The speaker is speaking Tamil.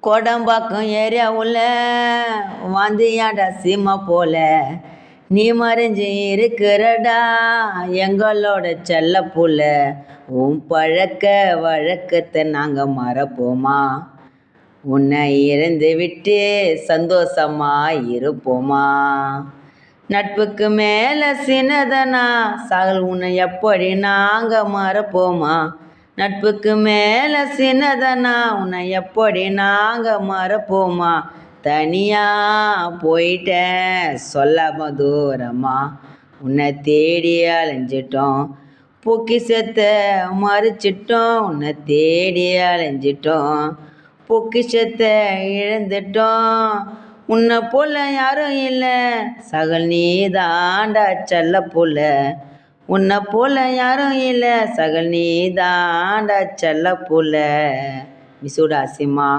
கோடம்பாக்கம் ஏரியாவுல வாந்தியாடா சீமை போல நீ மறைஞ்சு இருக்கிறடா எங்களோட செல்ல புள்ள. உன் பழக்க வழக்கத்தை நாங்கள் மறப்போமா? உன்னை இறந்து விட்டு சந்தோஷமா இருப்போமா? நட்புக்கு மேலே சின்னதனா சாகல் உன்னை எப்படி நாங்கள் மறப்போமா? நட்புக்கு மேலே சின்னதனா உன்னை எப்படி நாங்கள் மறப்போமா? தனியா போயிட்டேன் சொல்லாம தூரமா உன்னை தேடி அலைஞ்சிட்டோம், பொக்கிஷத்தை மறைச்சிட்டோம். உன்னை தேடி அலைஞ்சிட்டோம், பொக்கிஷத்தை இழந்துட்டோம். உன்னை போல யாரும் இல்லை சகல் நீ தாண்டா செல்ல புள்ள. உன்னை போல யாரும் இல்லை சகல் நீ தாண்டா செல்ல புள்ள. மிசுடா சிம்மா.